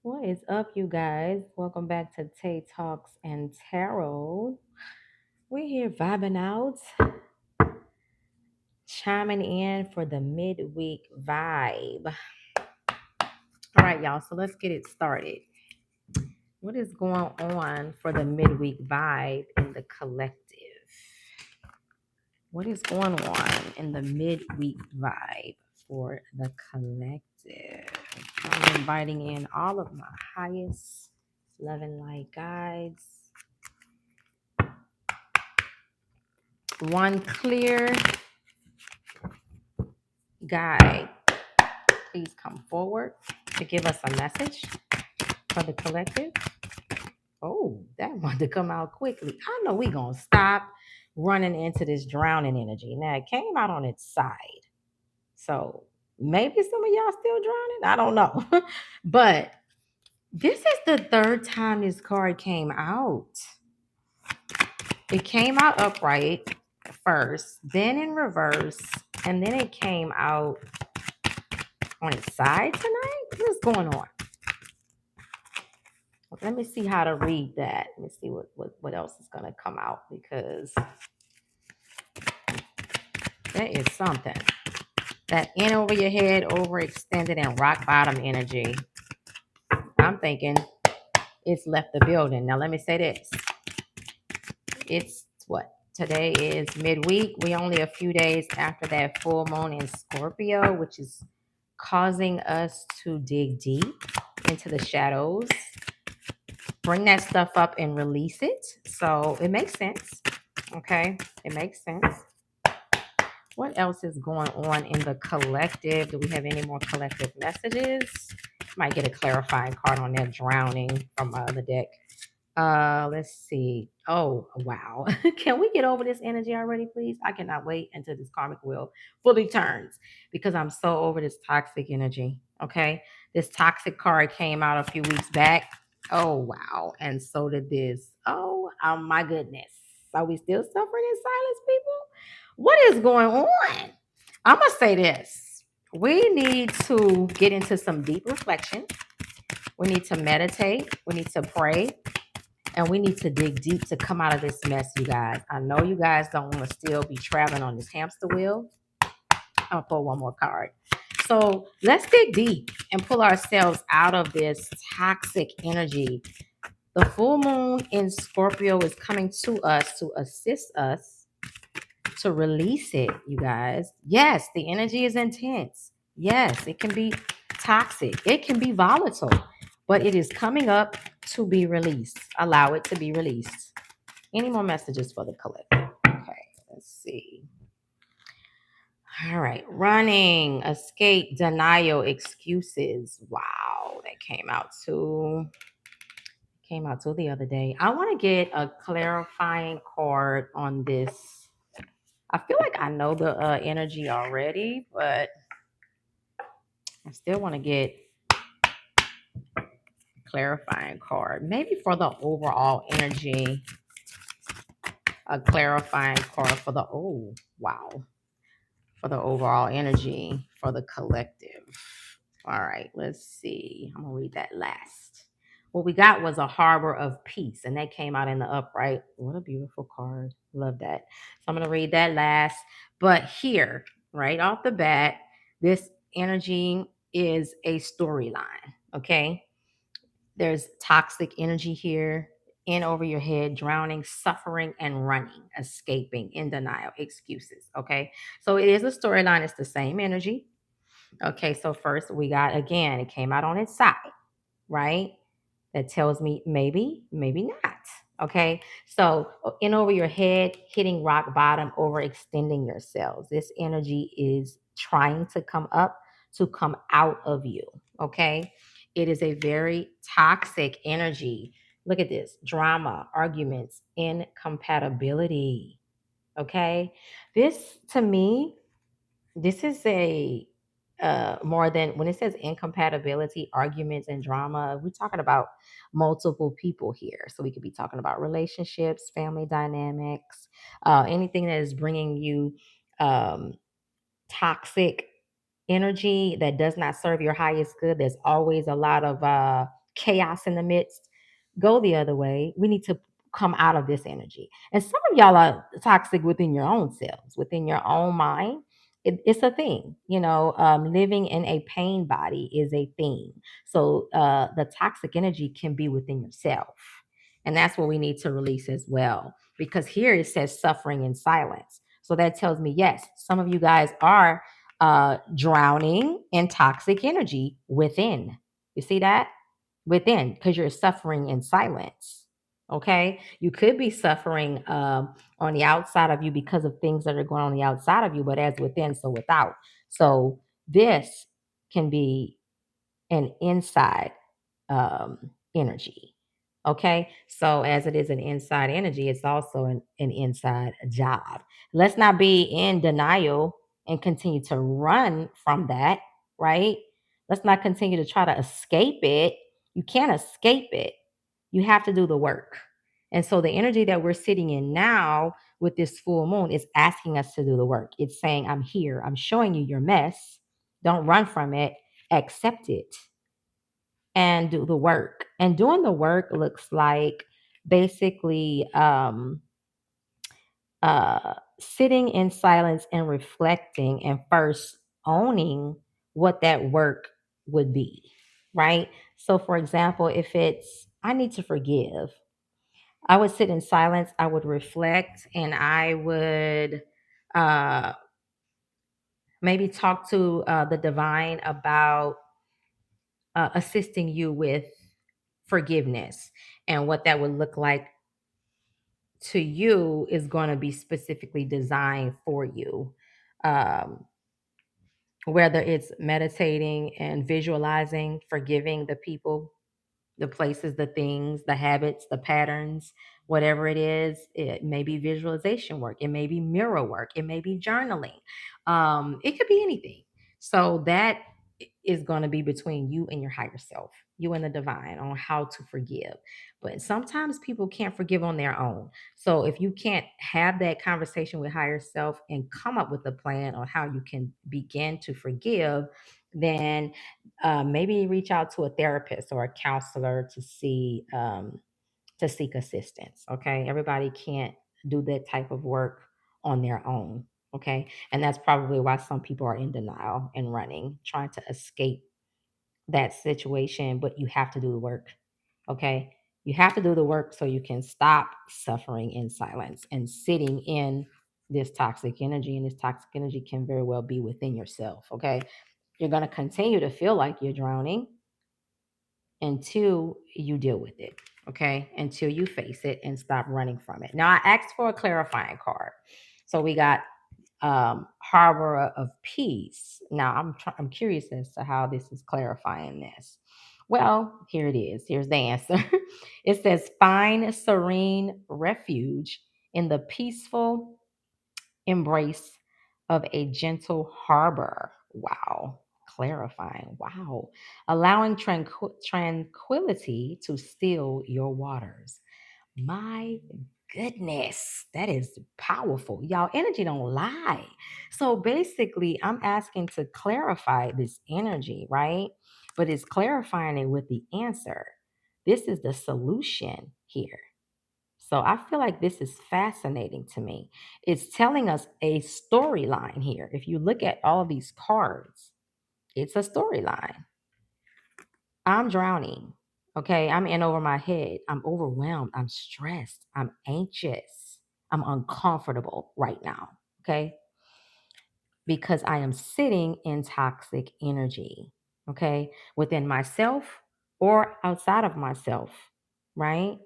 What is up, you guys? Welcome back to Tay Talks and Tarot. We're here vibing out, chiming in for the midweek vibe. All right, y'all, so let's get it started. What is going on for the midweek vibe in the collective? What is going on in the midweek vibe for the collective? I'm inviting in all of my highest love and light guides. One clear guide, please come forward to give us a message for the collective. Oh, that wanted to come out quickly. I know we gonna stop running into this drowning energy. Now it came out on its side. So maybe some of y'all still drowning. I don't know. But this is the third time this card came out. It came out upright first, then in reverse, and then it came out on its side tonight. What's going on? Let me see how to read that. Let me see what else is going to come out because that is something. That in over your head, overextended, and rock bottom energy. I'm thinking it's left the building. Now, let me say this. It's what? Today is midweek. We only a few days after that full moon in Scorpio, which is causing us to dig deep into the shadows, bring that stuff up and release it. So it makes sense. Okay, it makes sense. What else is going on in the collective? Do we have any more collective messages? Might get a clarifying card on that drowning from the deck. Let's see. Oh, wow. Can we get over this energy already, please? I cannot wait until this karmic wheel fully turns because I'm so over this toxic energy. Okay. This toxic card came out a few weeks back. Oh, wow. And so did this. Oh my goodness. Are we still suffering in silence, people? What is going on? I'm going to say this. We need to get into some deep reflection. We need to meditate. We need to pray. And we need to dig deep to come out of this mess, you guys. I know you guys don't want to still be traveling on this hamster wheel. I'll pull one more card. So let's dig deep and pull ourselves out of this toxic energy. The full moon in Scorpio is coming to us to assist us to release it, you guys. Yes, the energy is intense. Yes, it can be toxic. It can be volatile, but it is coming up to be released. Allow it to be released. Any more messages for the collective? Okay, let's see. All right, running, escape, denial, excuses. Wow, that came out too. Came out too the other day. I want to get a clarifying card on this. I feel like I know the energy already, but I still want to get clarifying card. Maybe for the overall energy, a clarifying card for the for the overall energy for the collective. All right, let's see. I'm gonna read that last. What we got was a harbor of peace, and that came out in the upright. What a beautiful card. Love that. So I'm gonna read that last. But here, right off the bat, this energy is a storyline. Okay. There's toxic energy here, in over your head, drowning, suffering, and running, escaping, in denial, excuses. Okay. So it is a storyline. It's the same energy. Okay. So first we got, again, it came out on its side, right? That tells me maybe, maybe not. Okay. So in over your head, hitting rock bottom, overextending yourselves. This energy is trying to come up to come out of you. Okay. It is a very toxic energy. Look at this drama, arguments, incompatibility. Okay. This to me, this is a more than when it says incompatibility, arguments, and drama, we're talking about multiple people here. So we could be talking about relationships, family dynamics, anything that is bringing you um, toxic energy that does not serve your highest good. There's always a lot of chaos in the midst, go the other way. We need to come out of this energy. And some of y'all are toxic within your own selves, within your own mind. It's a thing, living in a pain body is a thing. So the toxic energy can be within yourself. And that's what we need to release as well. Because here it says suffering in silence. So that tells me, yes, some of you guys are drowning in toxic energy within. You see that? Within, because you're suffering in silence. Okay. You could be suffering on the outside of you because of things that are going on the outside of you, but as within, so without. So this can be an inside energy. Okay. So as it is an inside energy, it's also an inside job. Let's not be in denial and continue to run from that, right? Let's not continue to try to escape it. You can't escape it. You have to do the work. And so the energy that we're sitting in now with this full moon is asking us to do the work. It's saying, I'm here. I'm showing you your mess. Don't run from it. Accept it and do the work. And doing the work looks like basically sitting in silence and reflecting and first owning what that work would be, right? So, for example, if it's, I need to forgive, I would sit in silence, I would reflect, and I would uh, maybe talk to the divine about assisting you with forgiveness, and what that would look like to you is going to be specifically designed for you. Um, whether it's meditating and visualizing, forgiving the people, the places, the things, the habits, the patterns, whatever it is. It may be visualization work, it may be mirror work, it may be journaling. It could be anything. So that is going to be between you and your higher self, you and the divine, on how to forgive. But sometimes people can't forgive on their own. So if you can't have that conversation with higher self and come up with a plan on how you can begin to forgive, then maybe reach out to a therapist or a counselor to seek assistance. Okay, everybody can't do that type of work on their own. Okay, and that's probably why some people are in denial and running, trying to escape that situation. But you have to do the work. Okay, you have to do the work so you can stop suffering in silence and sitting in this toxic energy. And this toxic energy can very well be within yourself. Okay, you're going to continue to feel like you're drowning until you deal with it. Okay. Until you face it and stop running from it. Now, I asked for a clarifying card. So we got Harbor of Peace. Now, I'm curious as to how this is clarifying this. Well, here it is. Here's the answer. It says, find serene refuge in the peaceful embrace of a gentle harbor. Wow. Clarifying. Wow. Allowing tranquility to still your waters. My goodness, that is powerful. Y'all, energy don't lie. So basically, I'm asking to clarify this energy, right? But it's clarifying it with the answer. This is the solution here. So I feel like this is fascinating to me. It's telling us a storyline here. If you look at all of these cards, it's a storyline. I'm drowning. Okay. I'm in over my head. I'm overwhelmed. I'm stressed. I'm anxious. I'm uncomfortable right now. Okay. Because I am sitting in toxic energy. Okay. Within myself or outside of myself. Right.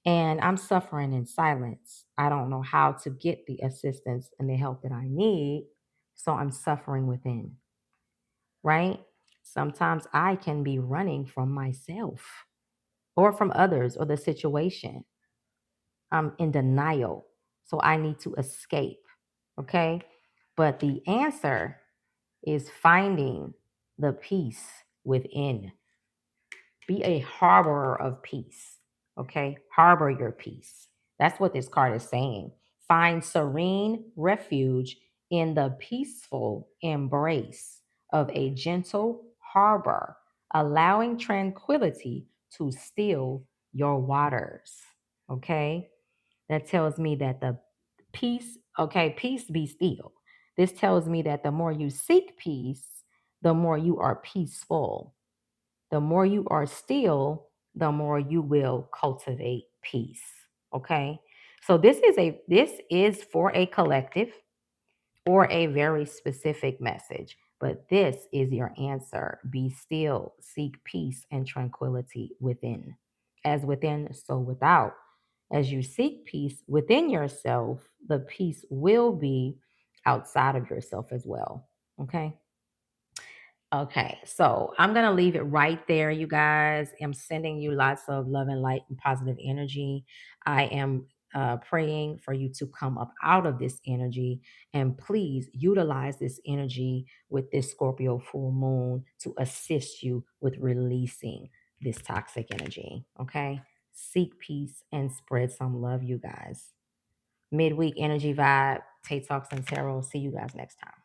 And I'm suffering in silence. I don't know how to get the assistance and the help that I need. So I'm suffering within, right? Sometimes I can be running from myself or from others or the situation. I'm in denial. So I need to escape, okay? But the answer is finding the peace within. Be a harborer of peace. Okay. Harbor your peace. That's what this card is saying. Find serene refuge in the peaceful embrace of a gentle harbor, allowing tranquility to still your waters. Okay. That tells me that the peace, okay, peace be still. This tells me that the more you seek peace, the more you are peaceful. The more you are still, the more you will cultivate peace. Okay. So this is for a collective or a very specific message. But this is your answer. Be still, seek peace and tranquility within. As within, so without. As you seek peace within yourself, the peace will be outside of yourself as well. Okay. Okay, so I'm going to leave it right there, you guys. I'm sending you lots of love and light and positive energy. I am praying for you to come up out of this energy, and please utilize this energy with this Scorpio full moon to assist you with releasing this toxic energy. Okay, seek peace and spread some love, you guys. Midweek energy vibe, Tay Talks and Tarot. See you guys next time.